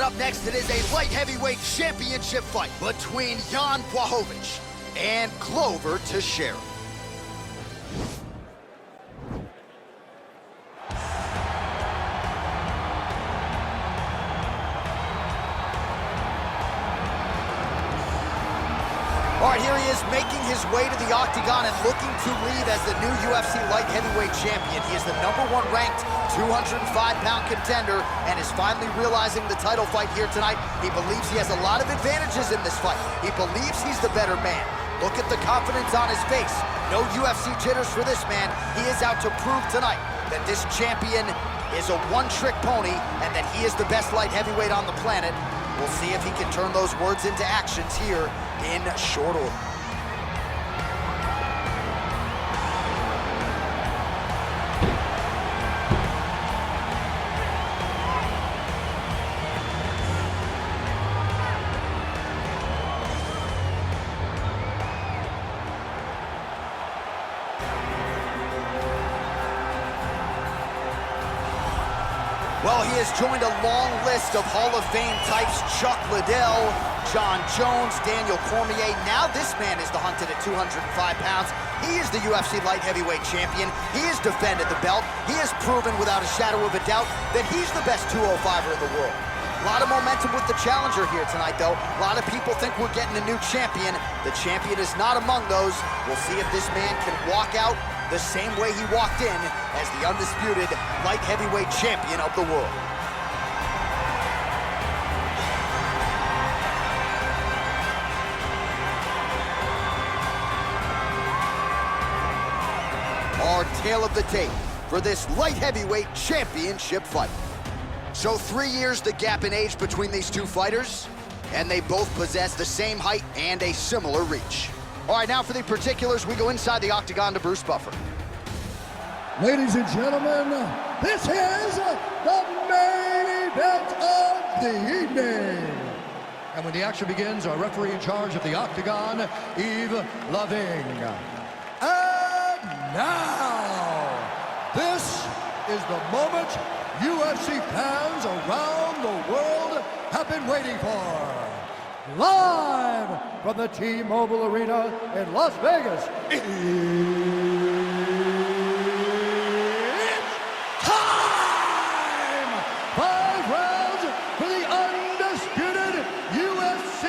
Coming up next, it is a light heavyweight championship fight between Blachowicz and Glover Teixeira. All right, here he is making his way to the octagon and looking to leave as the new UFC light heavyweight champion. He is the #1 ranked 205-pound contender and is finally realizing the title fight here tonight. He believes he has a lot of advantages in this fight. He believes he's the better man. Look at the confidence on his face. No UFC jitters for this man. He is out to prove tonight that this champion is a one-trick pony and that he is the best light heavyweight on the planet. We'll see if he can turn those words into actions here in short order. Well, he has joined a long list of Hall of Fame types: Chuck Liddell, John Jones, Daniel Cormier. Now this man is the hunted at 205 pounds. He is the UFC light heavyweight champion. He has defended the belt. He has proven without a shadow of a doubt that he's the best 205er in the world. A lot of momentum with the challenger here tonight, though. A lot of people think we're getting a new champion. The champion is not among those. We'll see if this man can walk out the same way he walked in as the undisputed light heavyweight champion of the world. Our tale of the tape for this light heavyweight championship fight. So 3 years the gap in age between these two fighters, and they both possess the same height and a similar reach. All right, now for the particulars, we go inside the octagon to Bruce Buffer. Ladies and gentlemen, this is the main event of the evening. And when the action begins, our referee in charge of the octagon, Yves Lavigne. And now, this is the moment UFC fans around the world have been waiting for. Live from the T-Mobile Arena in Las Vegas, it's time! 5 rounds for the undisputed UFC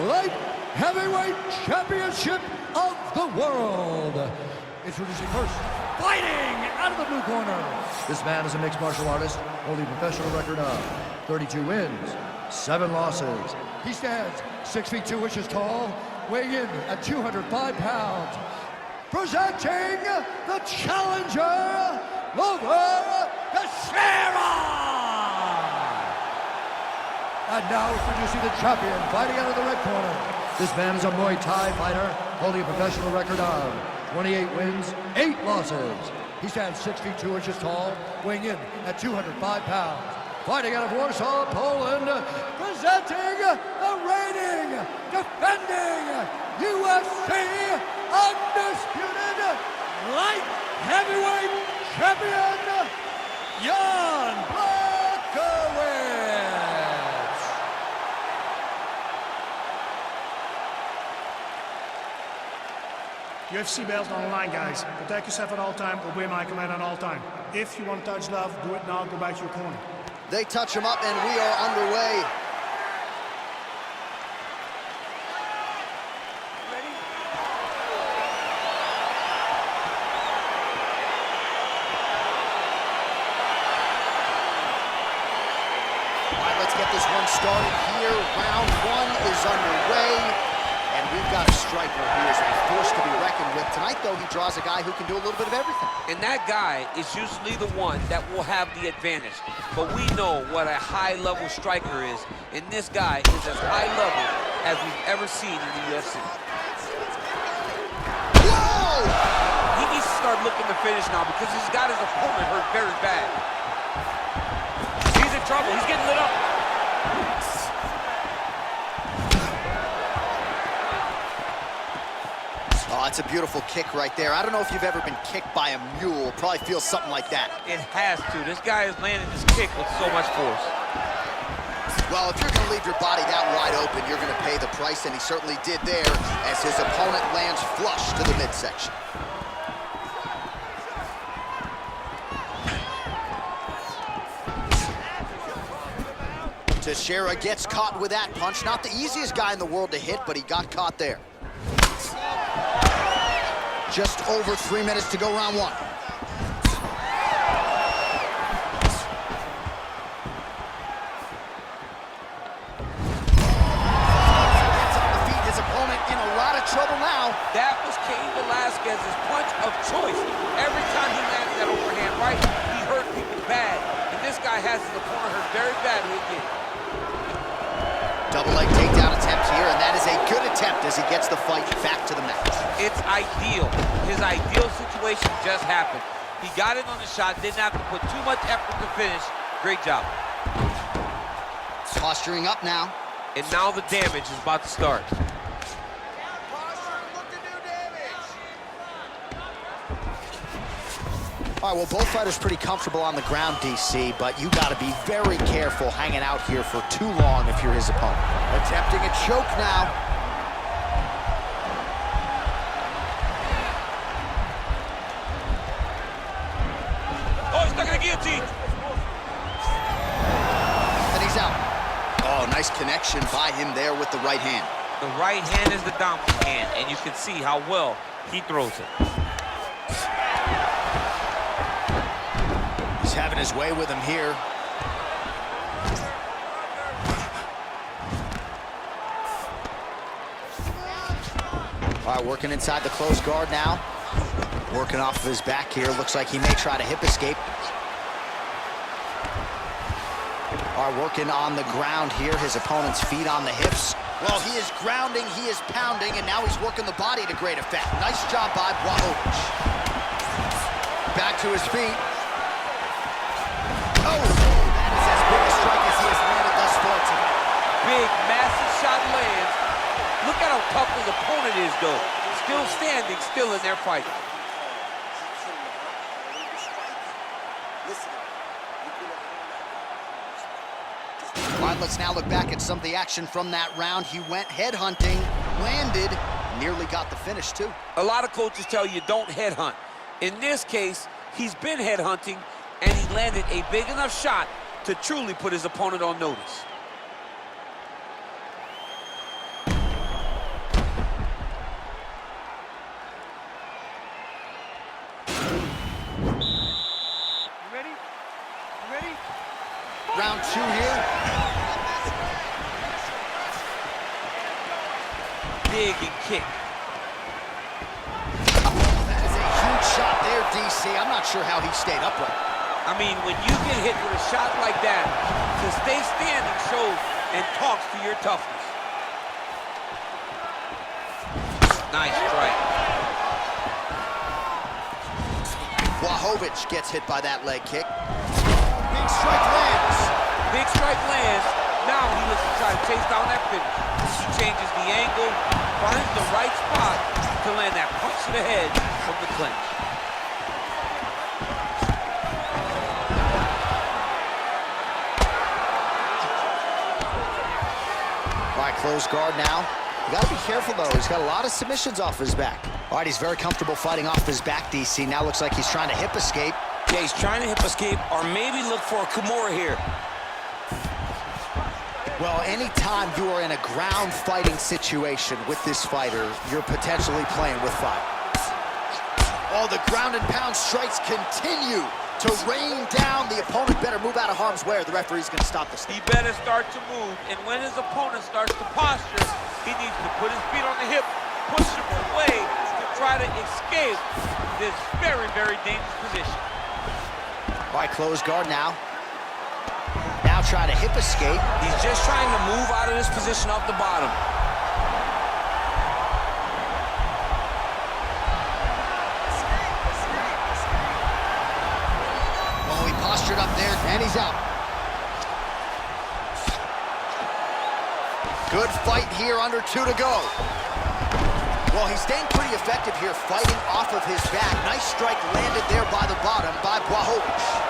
Light Heavyweight Championship of the world. Introducing first, fighting out of the blue corner. This man is a mixed martial artist, holding a professional record of 32 wins, 7 losses. He stands 6 feet 2 inches tall, weighing in at 205 pounds. Presenting the challenger, Glover Teixeira! And now introducing the champion, fighting out of the red corner. This man is a Muay Thai fighter, holding a professional record of 28 wins, 8 losses. He stands 6 feet 2 inches tall, weighing in at 205 pounds. Fighting out of Warsaw, Poland, presenting the reigning, defending UFC undisputed light heavyweight champion, Blachowicz. UFC belt on the line, guys. Protect yourself at all time, obey my command at all time. If you want to touch love, do it now, go back to your corner. They touch him up and we are underway. Ready? All right, let's get this one started here. Round 1 is underway. And we've got a striker who is a force to be reckoned with. Tonight, though, he draws a guy who can do a little bit of everything. And that guy is usually the one that will have the advantage. But we know what a high-level striker is, and this guy is as high level as we've ever seen in the UFC. Whoa! He needs to start looking to finish now because he's got his opponent hurt very bad. He's in trouble. He's getting lit up. Oh, it's a beautiful kick right there. I don't know if you've ever been kicked by a mule. Probably feels something like that. It has to. This guy is landing this kick with so much force. Well, if you're going to leave your body that wide open, you're going to pay the price, and he certainly did there as his opponent lands flush to the midsection. Teixeira gets caught with that punch. Not the easiest guy in the world to hit, but he got caught there. Just over 3 minutes to go, round one. Gets on the feet. His opponent in a lot of trouble now. That was Cain Velasquez's punch of choice. Every time he landed that overhand right, he hurt people bad. And this guy has his opponent hurt very badly again. Double leg takedown attempt here, and that is a good attempt as he gets the fight back to the mat. It's ideal. His ideal situation just happened. He got in on the shot, didn't have to put too much effort to finish. Great job. Posturing up now. And now the damage is about to start. All right, well, both fighters pretty comfortable on the ground, DC, but you got to be very careful hanging out here for too long if you're his opponent. Attempting a choke now. Oh, he's stuck in the guillotine. And he's out. Oh, nice connection by him there with the right hand. The right hand is the dominant hand, and you can see how well he throws it. He's having his way with him here. All right, working inside the closed guard now. Working off of his back here. Looks like he may try to hip escape. All right, working on the ground here. His opponent's feet on the hips. Well, he is grounding, he is pounding, and now he's working the body to great effect. Nice job by Blachowicz. Back to his feet. Oh, that is as big a strike as he has landed thus far tonight. Big, massive shot lands. Look at how tough his opponent is, though. Still standing, still in their fight. All right, let's now look back at some of the action from that round. He went headhunting, landed, nearly got the finish, too. A lot of coaches tell you don't headhunt. In this case, he's been headhunting, and he landed a big enough shot to truly put his opponent on notice. You ready? You ready? Round two here. Big and kick. That is a huge shot there, DC. I'm not sure how he stayed upright. I mean, when you get hit with a shot like that, to stay standing shows and talks to your toughness. Nice strike. Blachowicz gets hit by that leg kick. Big strike lands. Big strike lands. Now he looks to try to chase down that finish. He changes the angle, finds the right spot to land that punch to the head from the clinch. All right, closed guard now. You gotta be careful, though. He's got a lot of submissions off his back. All right, he's very comfortable fighting off his back, DC. Now looks like he's trying to hip escape. Yeah, he's trying to hip escape or maybe look for a Kimura here. Well, anytime you are in a ground fighting situation with this fighter, you're potentially playing with fire. Oh, the ground and pound strikes continue to rain down. The opponent better move out of harm's way or the referee's gonna stop this thing. He better start to move, and when his opponent starts to posture, he needs to put his feet on the hip, push him away to try to escape this very, very dangerous position. All right, closed guard now. Now trying to hip escape. He's just trying to move out of this position off the bottom. Well, he postured up there, and he's out. Good fight here, under 2 to go. Well, he's staying pretty effective here, fighting off of his back. Nice strike landed there by the bottom by Blachowicz.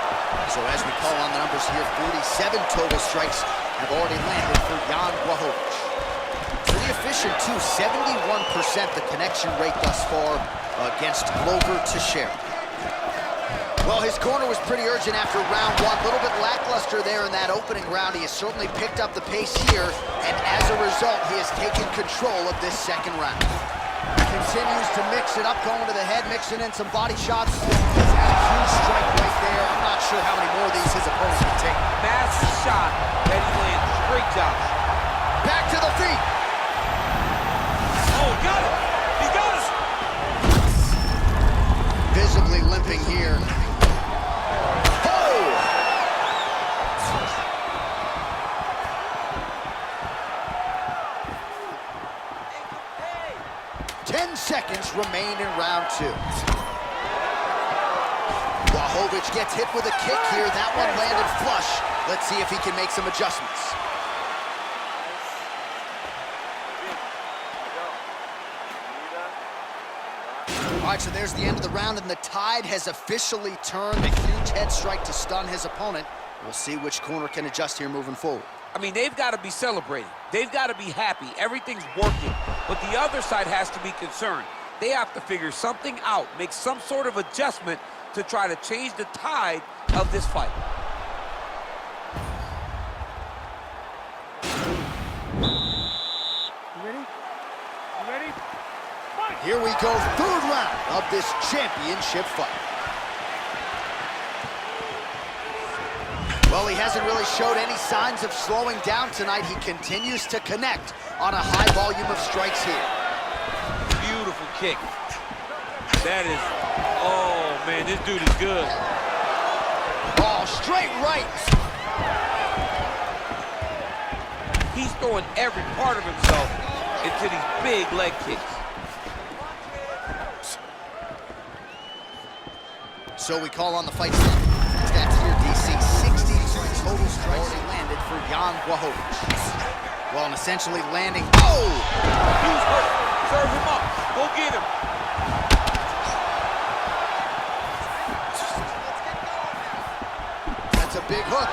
So as we call on the numbers here, 47 total strikes have already landed for Jan Blachowicz. Pretty efficient, too. 71% the connection rate thus far against Glover Teixeira. Well, his corner was pretty urgent after round one. A little bit lackluster there in that opening round. He has certainly picked up the pace here, and as a result, he has taken control of this second round. Continues to mix it up, going to the head, mixing in some body shots. He's got a huge strike right there. I'm not sure how many more of these his opponent can take. Massive shot that he lands. Great job. Back to the feet. Oh, got it. He got us. Visibly limping here. Oh! 10 seconds remain in round two. Blachowicz gets hit with a kick here. That one landed flush. Let's see if he can make some adjustments. All right, so there's the end of the round, and the tide has officially turned. A huge head strike to stun his opponent. We'll see which corner can adjust here moving forward. I mean, they've got to be celebrating. They've got to be happy. Everything's working. But the other side has to be concerned. They have to figure something out, make some sort of adjustment to try to change the tide of this fight. You ready? You ready? Fight! Here we go, third round of this championship fight. Well, he hasn't really showed any signs of slowing down tonight. He continues to connect on a high volume of strikes here. Beautiful kick. That is, oh man, this dude is good. Oh, straight right. He's throwing every part of himself into these big leg kicks. So we call on the fight stand. Stats here, DC. 63 total strikes already landed for Jan Blachowicz. Well, and essentially landing. Oh! He's hurt. Serve him up. Go get him. That's a big hook.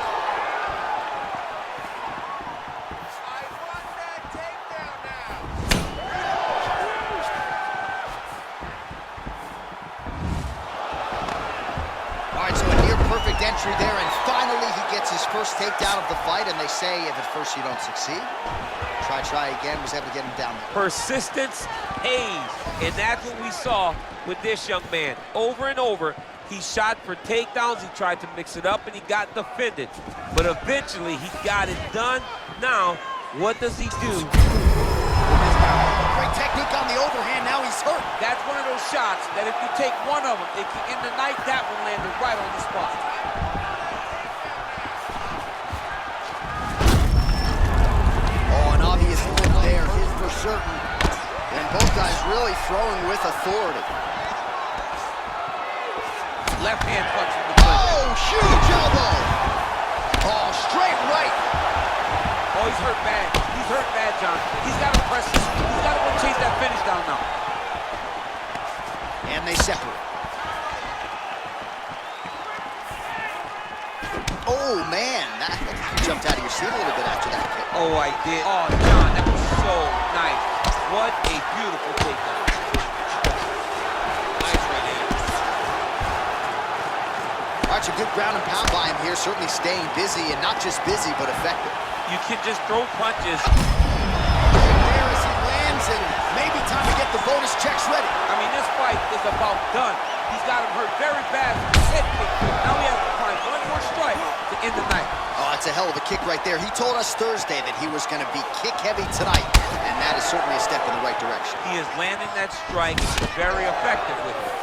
Perfect entry there, and finally he gets his first takedown of the fight, and they say if at first you don't succeed, try again. Was able to get him down there. Persistence pays, and that's what we saw with this young man. Over and over, he shot for takedowns, he tried to mix it up, and he got defended. But eventually, he got it done. Now, what does he do? Great technique on the overhand, now he's hurt. That's one of those shots that if you take one of them, it can end the night. That one landed right on the spot. Oh, an obvious limp there, his for certain. And both guys really throwing with authority. Left hand punch from the clinch. Oh, huge elbow. Oh, straight right. Oh, he's hurt bad. He's hurt bad, John. He's got to press this. He's got to go chase that finish down now. And they separate. Oh, man. You jumped out of your seat a little bit after that kick. Oh, I did. Oh, John, that was so nice. What a beautiful takedown. Nice right hand. All right, some good ground and pound by him here. Certainly staying busy, and not just busy, but effective. You can just throw punches. There as he lands, and maybe time to get the bonus checks ready. I mean, this fight is about done. He's got him hurt very bad with his head kick. Now he has to find one more strike to end the night. Oh, that's a hell of a kick right there. He told us Thursday that he was going to be kick-heavy tonight, and that is certainly a step in the right direction. He is landing that strike very effective with it.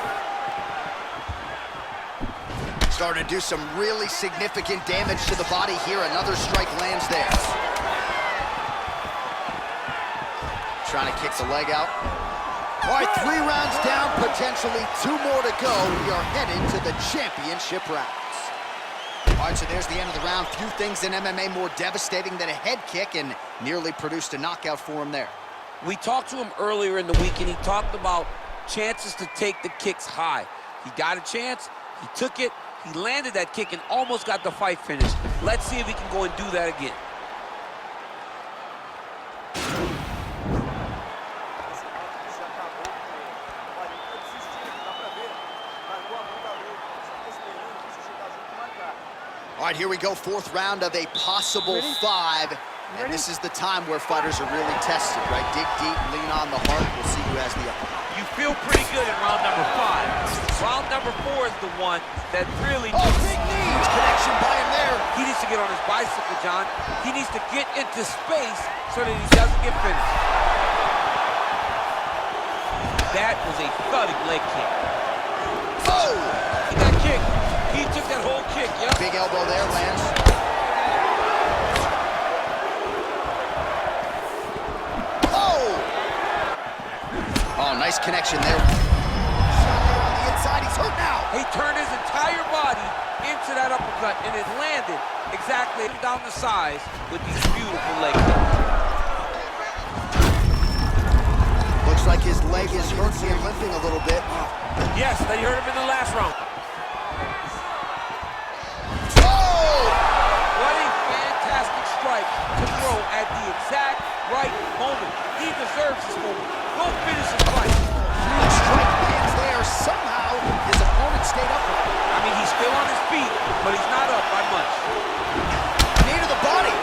Starting to do some really significant damage to the body here. Another strike lands there. Trying to kick the leg out. All right, 3 rounds down, potentially 2 more to go. We are headed to the championship rounds. All right, so there's the end of the round. Few things in MMA more devastating than a head kick, and nearly produced a knockout for him there. We talked to him earlier in the week, and he talked about chances to take the kicks high. He got a chance, he took it, he landed that kick and almost got the fight finished. Let's see if he can go and do that again. right, here we go, fourth round of a possible 5. And this is the time where fighters are really tested, right? Dig deep, lean on the heart. We'll see who has the upper. You feel pretty good in round number 5. Round number 4 is the one that really... Oh, big knees! Connection by him there. He needs to get on his bicycle, John. He needs to get into space so that he doesn't get finished. That was a thudding leg kick. Oh! He got kicked. He took that whole kick, yep. Big elbow there, lands. Oh, nice connection there. On the inside, he's hurt now. He turned his entire body into that uppercut, and it landed exactly down the sides with these beautiful leg kicks. Looks like his leg is hurting and limping a little bit. Yes, they hurt him in the last round. Oh! What a fantastic strike to throw at the exact right moment. He deserves this moment. Go finish his fight. Huge strike lands there. Somehow, his opponent stayed upright. I mean, he's still on his feet, but he's not up by much. Knee to the body.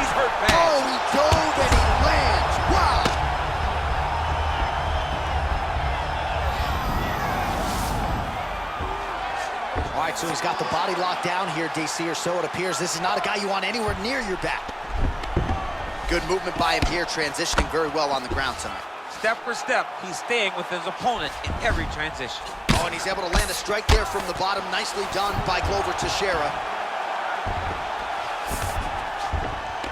He's hurt bad. Oh, he dove and he lands. Wow. All right, so he's got the body locked down here, DC, or so it appears. This is not a guy you want anywhere near your back. Good movement by him here, transitioning very well on the ground tonight. Step for step, he's staying with his opponent in every transition. Oh, and he's able to land a strike there from the bottom. Nicely done by Glover Teixeira.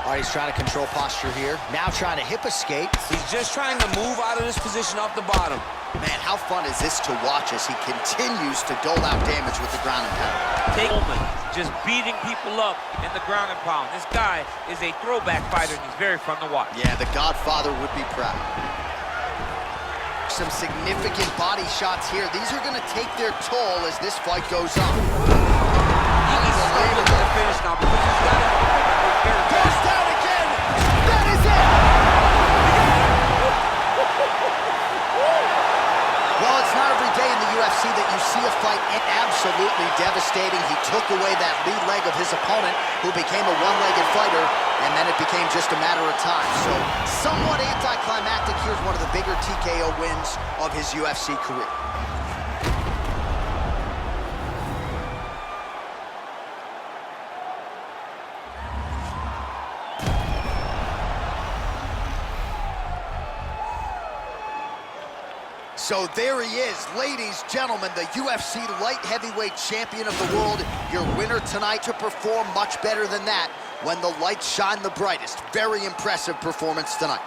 All right, he's trying to control posture here. Now trying to hip escape. He's just trying to move out of this position off the bottom. Man, how fun is this to watch as he continues to dole out damage with the ground and pound? Take a moment, just beating people up in the ground and pound. This guy is a throwback fighter, and he's very fun to watch. Yeah, the Godfather would be proud. Some significant body shots here. These are going to take their toll as this fight goes on. He's struggling to the finish now because he's got it. Goes down again. That is it. Well, it's not every day in the UFC that you see a fight absolutely devastating. He took away that lead leg of his opponent, who became a one-legged fighter, and then it became just a matter of time. So, somewhat anticlimactic. Here's one of the bigger TKO wins of his UFC career. So there he is, ladies, gentlemen, the UFC light heavyweight champion of the world. Your winner tonight to perform much better than that when the lights shine the brightest. Very impressive performance tonight.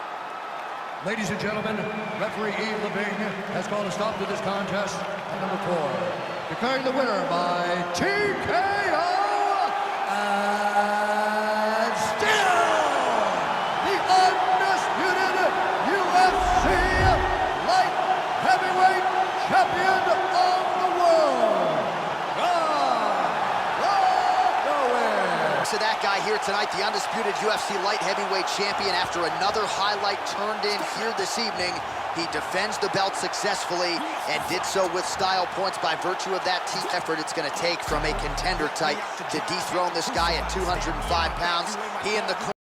Ladies and gentlemen, referee Yves Leving has called a stop to this contest at number 4. Declaring the winner by TKO and still the undisputed UFC light heavyweight champion of the world, Blachowicz. To that guy here tonight, the undisputed UFC light heavyweight champion, after another highlight turned in here this evening. He defends the belt successfully and did so with style points by virtue of that team effort it's going to take from a contender type to dethrone this guy at 205 pounds. He in the